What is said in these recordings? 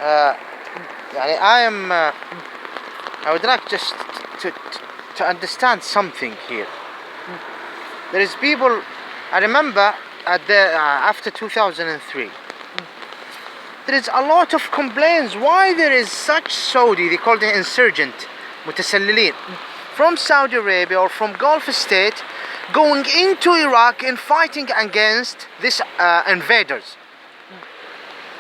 يعني I would like just to understand something here. There is people, I remember after 2003, there is a lot of complaints why there is such Saudi, they call them insurgent, متسللين, from Saudi Arabia or from Gulf state going into Iraq and fighting against these invaders.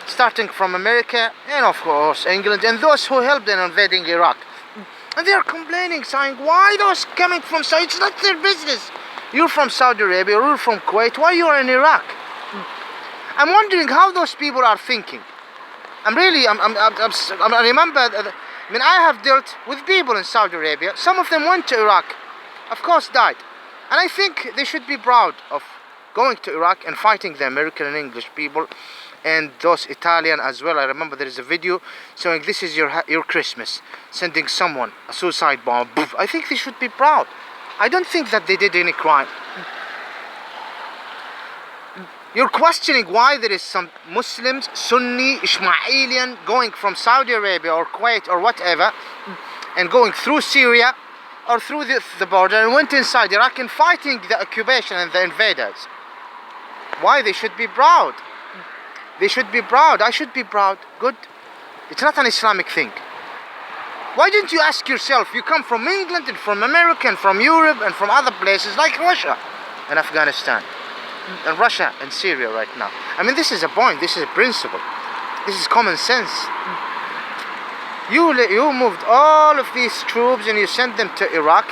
Starting from America and of course England and those who helped in invading Iraq. And they are complaining, saying, why those coming from Saudi? It's not their business. You're from Saudi Arabia, you're from Kuwait, why you're in Iraq? I'm wondering how those people are thinking. I remember, I have dealt with people in Saudi Arabia. Some of them went to Iraq, of course died. And I think they should be proud of going to Iraq and fighting the American and English people and those Italian as well. I remember there is a video showing this is your Christmas, sending someone a suicide bomb. I think they should be proud. I don't think that they did any crime. You're questioning why there is some Muslims, Sunni, Ismailian, going from Saudi Arabia or Kuwait or whatever and going through Syria or through the border and went inside Iraq and fighting the occupation and the invaders. Why? They should be proud. They should be proud. I should be proud. Good. It's not an Islamic thing. Why didn't you ask yourself? You come from England and from America and from Europe and from other places like Russia and Afghanistan and Russia and Syria right now. This is a point. This is a principle. This is common sense. You moved all of these troops and you sent them to Iraq,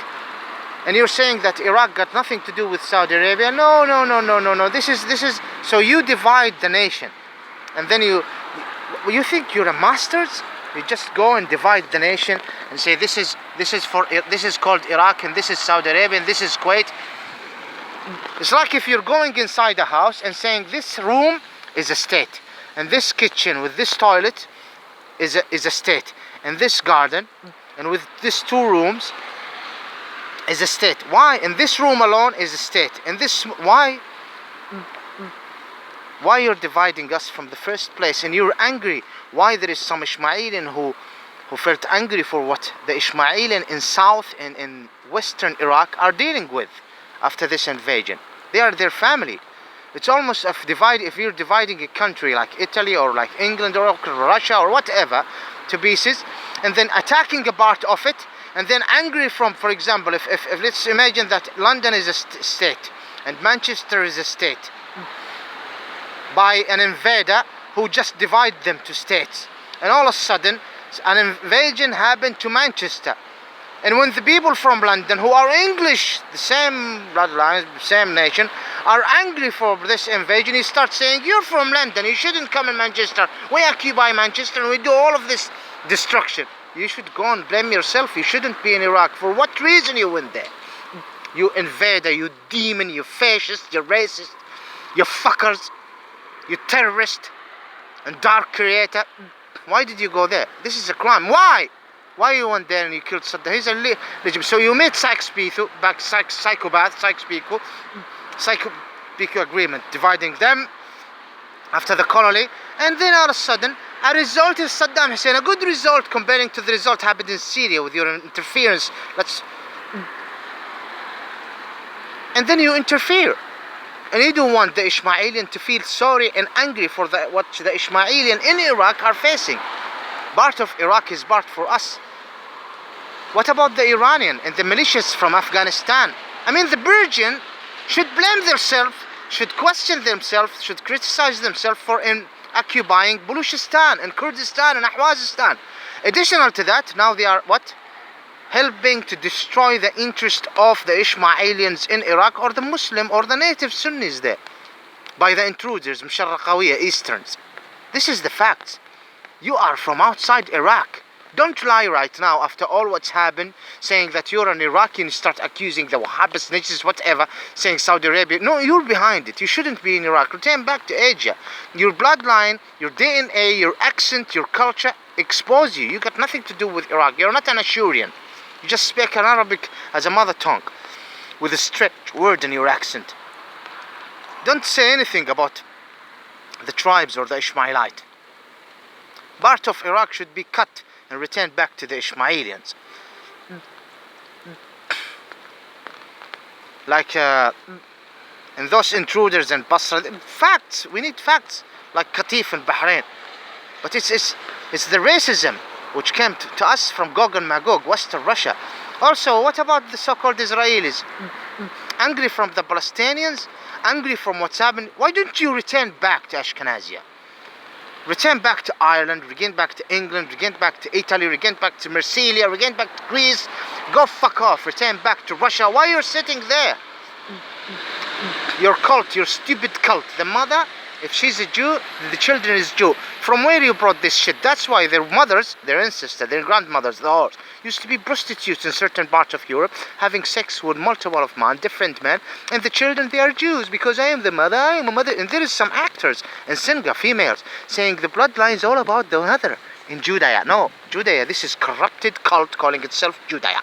and you're saying that Iraq got nothing to do with Saudi Arabia. No. This is so you divide the nation. And then you think you're a masters? You just go and divide the nation and say this is called Iraq and this is Saudi Arabia and this is Kuwait. It's like if you're going inside a house and saying this room is a state and this kitchen with this toilet is a state and this garden and with these two rooms is a state. Why? And this room alone is a state. And this why? Why you're dividing us from the first place? And you're angry. Why there is some Ismailian who felt angry for what the Ismailian in South and in Western Iraq are dealing with after this invasion. They are their family. It's almost if you're dividing a country like Italy or like England or Russia or whatever to pieces and then attacking a part of it and then angry from, for example, if let's imagine that London is a state and Manchester is a state, by an invader who just divided them to states. And all of a sudden, an invasion happened to Manchester. And when the people from London, who are English, the same bloodline, same nation, are angry for this invasion, he starts saying, you're from London, you shouldn't come in Manchester. We occupy Manchester and we do all of this destruction. You should go and blame yourself. You shouldn't be in Iraq. For what reason you went there? You invader, you demon, you fascist, you racist, you fuckers. You terrorist and dark creator. Why did you go there? This is a crime. Why? Why you went there and you killed Saddam? He's a legend. So you made psychopath, Sykes-Picot agreement, dividing them after the colony, and then all of a sudden, a result is Saddam Hussein. A good result comparing to the result happened in Syria with your interference. And then you interfere. And you don't want the Ismailian to feel sorry and angry for what the Ismailian in Iraq are facing. Part of Iraq is part for us. What about the Iranian and the militias from Afghanistan? The Persian should blame themselves, should question themselves, should criticize themselves for occupying Baluchistan and Kurdistan and Ahwazistan. Additional to that, now they are what? Helping to destroy the interest of the Ismailians in Iraq or the Muslim or the native Sunnis there by the intruders, Msharraqawiyya, Easterns. This is the fact. You are from outside Iraq. Don't lie right now after all what's happened, saying that you're an Iraqi and start accusing the Wahhabis, Najis, whatever, saying Saudi Arabia. No, you're behind it. You shouldn't be in Iraq. Return back to Asia. Your bloodline, your DNA, your accent, your culture expose you. You got nothing to do with Iraq. You're not an Ashurian. You just speak an Arabic as a mother tongue with a stretched word in your accent. Don't say anything about the tribes or the Ishmaelite. Part of Iraq should be cut and returned back to the Ismailians. Like and those intruders and Basra, facts, we need facts, like Qatif and Bahrain. But it's the racism which came to us from Gog and Magog, Western Russia. Also, what about the so-called Israelis? Angry from the Palestinians, angry from what's happened. Why don't you return back to Ashkenazia? Return back to Ireland, return back to England, return back to Italy, return back to Marsilia, return back to Greece. Go fuck off, return back to Russia. Why are you sitting there? Your cult, your stupid cult. The mother, if she's a Jew, the children is Jew. From where you brought this shit? That's why their mothers, their ancestors, their grandmothers, the horse, used to be prostitutes in certain parts of Europe, having sex with multiple of men, different men, and the children, they are Jews, because I am the mother, I am a mother. And there is some actors in Singa, females, saying the bloodline is all about the mother in Judea. No, Judea, this is corrupted cult calling itself Judea.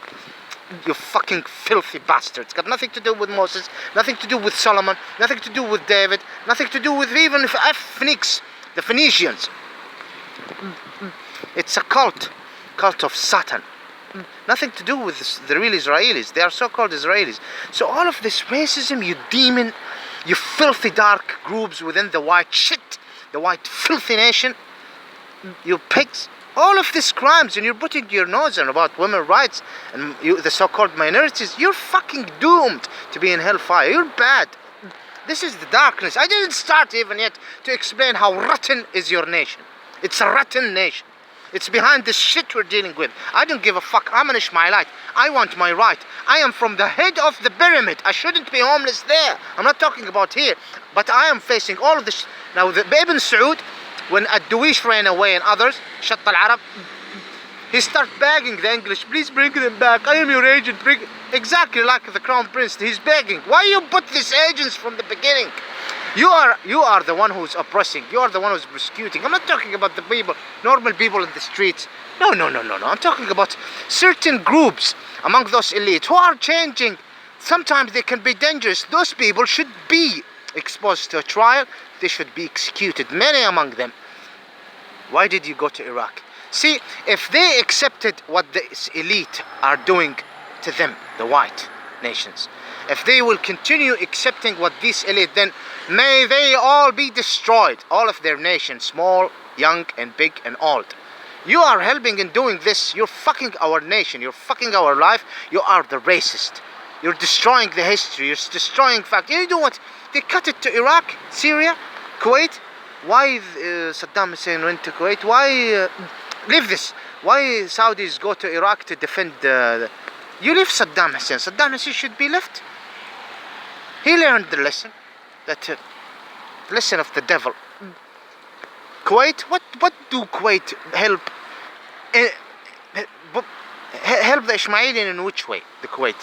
You fucking filthy bastard. It's got nothing to do with Moses, nothing to do with Solomon, nothing to do with David, nothing to do with even Phoenix, the Phoenicians. It's a cult of Satan. Nothing to do with the real Israelis. They are so-called Israelis. So all of this racism, you demon, you filthy dark groups within the white shit, the white filthy nation, you pigs. All of these crimes, and you're putting your nose on about women's rights and the so-called minorities, you're fucking doomed to be in hellfire. You're bad. This is the darkness. I didn't start even yet to explain how rotten is your nation. It's a rotten nation. It's behind this shit we're dealing with. I don't give a fuck. I'm an Ishmaelite. I want my right. I am from the head of the pyramid. I shouldn't be homeless there. I'm not talking about here. But I am facing all of this. Now, the Ibn Saud, when Ad-Duwish ran away and others, Shatt al-Arab, he started begging the English, please bring them back. I am your agent. Bring. Exactly like the Crown Prince. He's begging. Why you put these agents from the beginning? You are the one who's oppressing. You are the one who's persecuting. I'm not talking about the people, normal people in the streets. No. I'm talking about certain groups among those elites who are changing. Sometimes they can be dangerous. Those people should be exposed to a trial. They should be executed, many among them. Why did you go to Iraq? See, if they accepted what the elite are doing to them, the white nations, if they will continue accepting what this elite, then may they all be destroyed, all of their nation, small, young and big and old. You are helping in doing this. You're fucking our nation. You're fucking our life. You are the racist. You're destroying the history. You're destroying fact. You know what? They cut it to Iraq, Syria, Kuwait. Why Saddam Hussein went to Kuwait? Why leave this? Why Saudis go to Iraq to defend you leave Saddam Hussein. Saddam Hussein should be left. He learned the lesson. That lesson of the devil. Kuwait, what do Kuwait help? Help the Ismailian in which way? The Kuwait.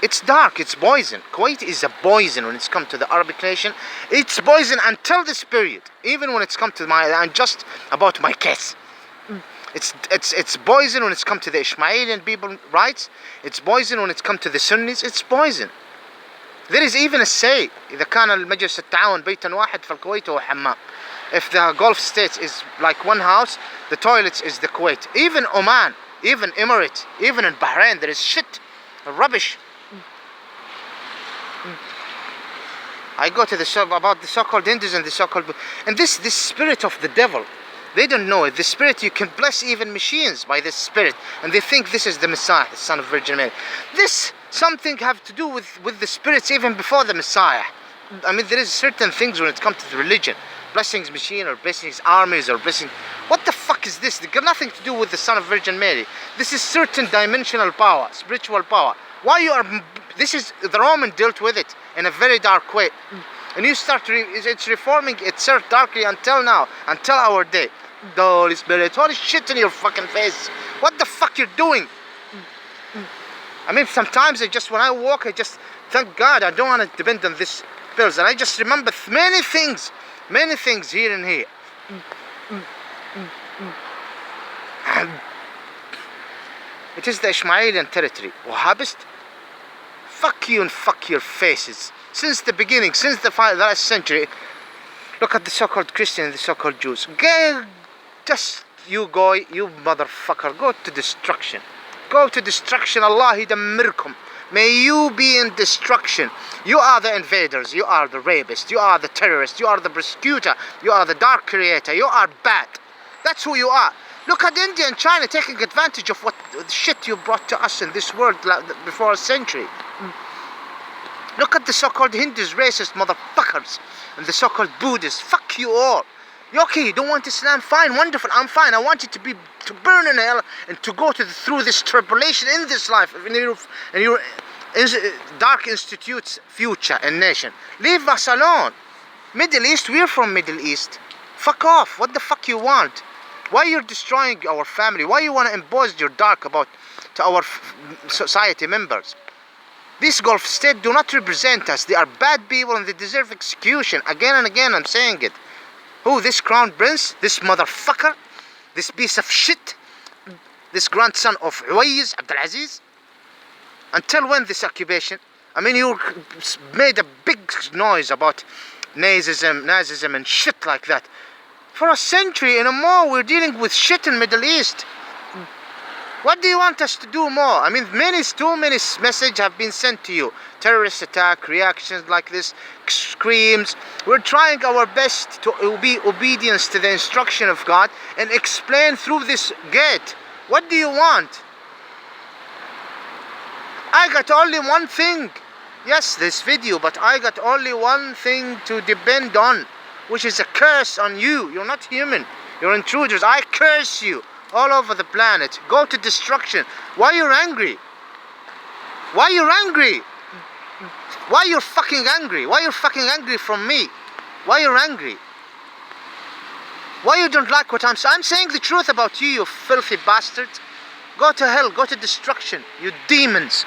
It's dark, it's poison. Kuwait is a poison when it's come to the Arabic nation. It's poison until this period. Even when it's come to I'm just about my case. It's poison when it's come to the Ismailian people rights. It's poison when it's come to the Sunnis. It's poison. There is even a say إذا كان المجلس التعاون بيتا واحد فالكويت هو حمام. If the Gulf states is like one house, the toilets is the Kuwait. Even Oman, even Emirates, even in Bahrain, there is shit, rubbish. I go to the show about the so-called Hindus and the so-called, and this spirit of the devil, they don't know it. The spirit, you can bless even machines by this spirit, and they think this is the Messiah, the Son of Virgin Mary. This something have to do with the spirits even before the Messiah. I mean, there is certain things when it comes to the religion, blessings machine or blessings armies or blessing. What the fuck is this? They got nothing to do with the Son of Virgin Mary. This is certain dimensional power, spiritual power. Why you are? This is the Roman dealt with it in a very dark way, and you start it's reforming itself darkly until now, until our day. The Holy Spirit, holy shit in your fucking face. What the fuck you're doing? I mean, sometimes when I walk, I just thank God I don't want to depend on these pills, and I just remember many things here and here. It is the Ishmaelian territory. Wahhabist, fuck you and fuck your faces. Since the beginning, since the last century, look at the so-called Christians and the so-called Jews. Just you go, you motherfucker, go to destruction. Go to destruction. Allah yudammirkum. May you be in destruction. You are the invaders. You are the rapist. You are the terrorist. You are the persecutor. You are the dark creator. You are bad. That's who you are. Look at India and China taking advantage of what shit you brought to us in this world before a century. Look at the so-called Hindus, racist motherfuckers, and the so-called Buddhists. Fuck you all. You okay? You don't want Islam? Fine, wonderful. I'm fine. I want you to burn in hell and to go through this tribulation in this life, in your dark institute's future and nation. Leave us alone. Middle East, we're from Middle East. Fuck off. What the fuck you want? Why you're destroying our family? Why you want to impose your dark about to our society members? These Gulf states do not represent us. They are bad people and they deserve execution. Again and again I'm saying it. Who? This crown prince? This motherfucker? This piece of shit? This grandson of Uwais Abdulaziz? Until when this occupation? I mean, you made a big noise about Nazism and shit like that. For a century and more, we're dealing with shit in Middle East. What do you want us to do more? I mean, too many messages have been sent to you. Terrorist attack, reactions like this, screams. We're trying our best to be obedience to the instruction of God and explain through this gate. What do you want? I got only one thing. Yes, this video, but I got only one thing to depend on, which is a curse on you. You're not human. You're intruders. I curse you all over the planet. Go to destruction. Why you're angry? Why you're angry? Why you're fucking angry? Why you're fucking angry from me? Why you're angry? Why you don't like what I'm saying? I'm saying the truth about you, you filthy bastards. Go to hell. Go to destruction. You demons.